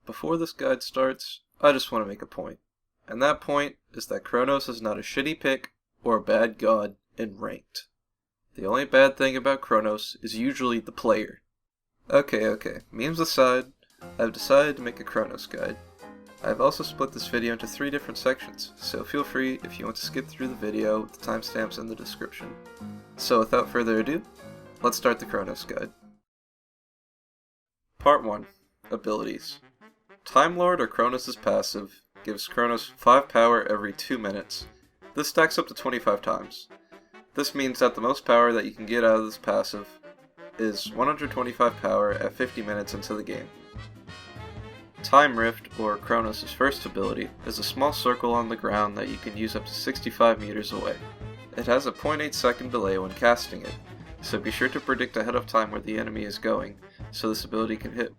before this guide starts, I just want to make a point. And that point is that Chronos is not a shitty pick or a bad god in Ranked. The only bad thing about Chronos is usually the player. Okay, memes aside, I've decided to make a Chronos guide. I've also split this video into 3 different sections, so feel free if you want to skip through the video with the timestamps in the description. So without further ado, let's start the Chronos guide. Part 1. Abilities. Time Lord, or Chronos' passive, gives Chronos 5 power every 2 minutes. This stacks up to 25 times. This means that the most power that you can get out of this passive is 125 power at 50 minutes into the game. Time Rift, or Chronos' first ability, is a small circle on the ground that you can use up to 65 meters away. It has a 0.8 second delay when casting it, so be sure to predict ahead of time where the enemy is going, so this ability can hit.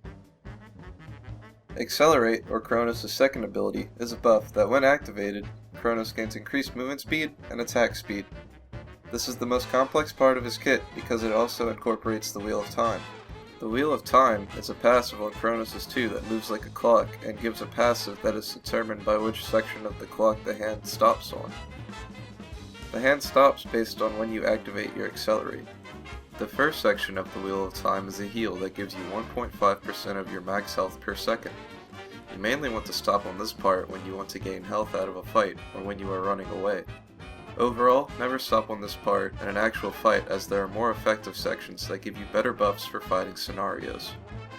Accelerate, or Chronos' second ability, is a buff that when activated, Chronos gains increased movement speed and attack speed. This is the most complex part of his kit because it also incorporates the Wheel of Time. The Wheel of Time is a passive on Chronos' 2 that moves like a clock and gives a passive that is determined by which section of the clock the hand stops on. The hand stops based on when you activate your Accelerate. The first section of the Wheel of Time is a heal that gives you 1.5% of your max health per second. You mainly want to stop on this part when you want to gain health out of a fight or when you are running away. Overall, never stop on this part in an actual fight as there are more effective sections that give you better buffs for fighting scenarios.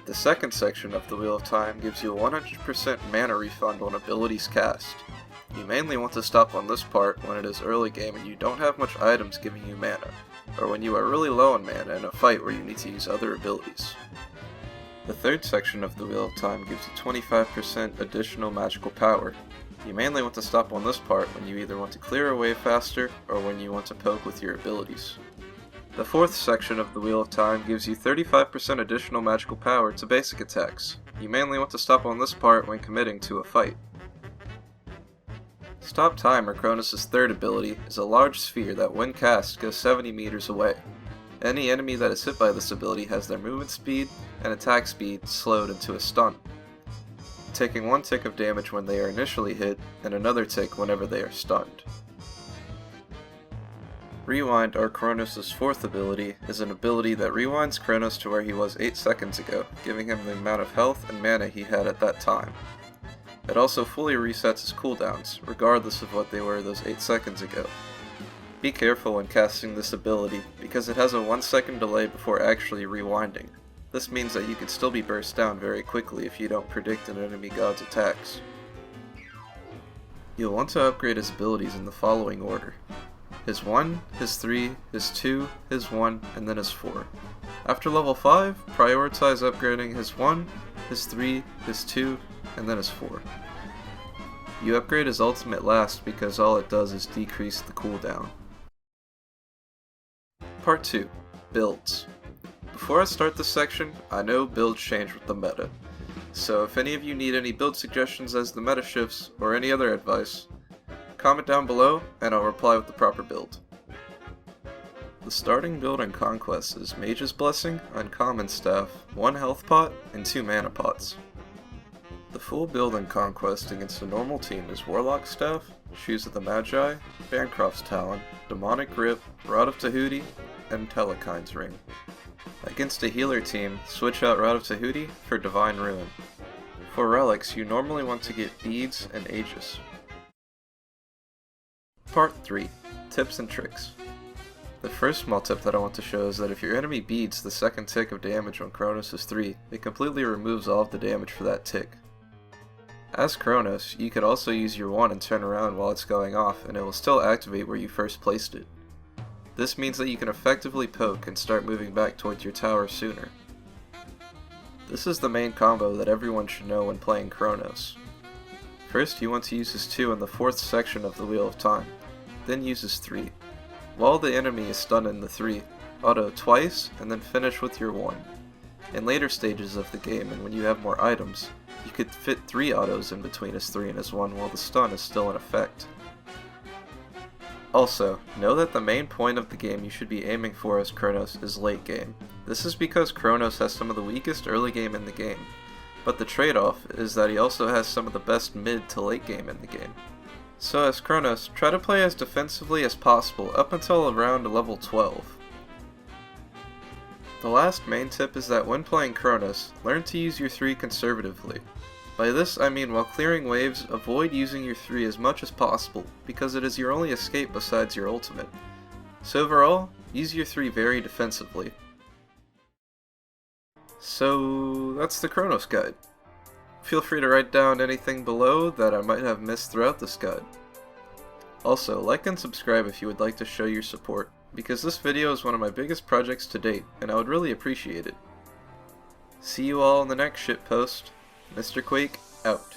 The second section of the Wheel of Time gives you a 100% mana refund on abilities cast. You mainly want to stop on this part when it is early game and you don't have much items giving you mana, or when you are really low on mana in a fight where you need to use other abilities. The third section of the Wheel of Time gives you 25% additional magical power. You mainly want to stop on this part when you either want to clear away faster or when you want to poke with your abilities. The fourth section of the Wheel of Time gives you 35% additional magical power to basic attacks. You mainly want to stop on this part when committing to a fight. Stop Time, or Chronos' third ability, is a large sphere that when cast goes 70 meters away. Any enemy that is hit by this ability has their movement speed and attack speed slowed into a stun, taking 1 tick of damage when they are initially hit and another tick whenever they are stunned. Rewind, or Chronos' fourth ability, is an ability that rewinds Chronos to where he was 8 seconds ago, giving him the amount of health and mana he had at that time. It also fully resets his cooldowns, regardless of what they were those 8 seconds ago. Be careful when casting this ability, because it has a 1 second delay before actually rewinding. This means that you can still be burst down very quickly if you don't predict an enemy god's attacks. You'll want to upgrade his abilities in the following order: his 1, his 3, his 2, his 1, and then his 4. After level 5, prioritize upgrading his 1, his 3, his 2, and then his 4. You upgrade his ultimate last because all it does is decrease the cooldown. Part 2. Builds. Before I start this section, I know builds change with the meta, so if any of you need any build suggestions as the meta shifts, or any other advice, comment down below and I'll reply with the proper build. The starting build in Conquest is Mage's Blessing, Uncommon Staff, 1 health pot, and 2 mana pots. The full build in Conquest against a normal team is Warlock Staff, Shoes of the Magi, Bancroft's Talon, Demonic Grip, Rod of Tahuti, and Telekine's Ring. Against a healer team, switch out Rod of Tahuti for Divine Ruin. For relics, you normally want to get Beads and Aegis. Part 3. Tips and Tricks. The first small tip that I want to show is that if your enemy beads the second tick of damage on Chronos' 3, it completely removes all of the damage for that tick. As Chronos, you could also use your 1 and turn around while it's going off and it will still activate where you first placed it. This means that you can effectively poke and start moving back towards your tower sooner. This is the main combo that everyone should know when playing Chronos. First, you want to use his 2 in the 4th section of the Wheel of Time, then use his 3. While the enemy is stunned in the 3, auto twice and then finish with your 1. In later stages of the game and when you have more items, you could fit 3 autos in between his 3 and his 1 while the stun is still in effect. Also, know that the main point of the game you should be aiming for as Chronos is late game. This is because Chronos has some of the weakest early game in the game. but the trade-off is that he also has some of the best mid to late game in the game. So as Chronos, try to play as defensively as possible up until around level 12. The last main tip is that when playing Chronos, learn to use your 3 conservatively. By this I mean while clearing waves, avoid using your 3 as much as possible, because it is your only escape besides your ultimate. So overall, use your 3 very defensively. So that's the Chronos guide. Feel free to write down anything below that I might have missed throughout this guide. Also, like and subscribe if you would like to show your support, because this video is one of my biggest projects to date, and I would really appreciate it. See you all in the next shitpost. Mr. Quake, out.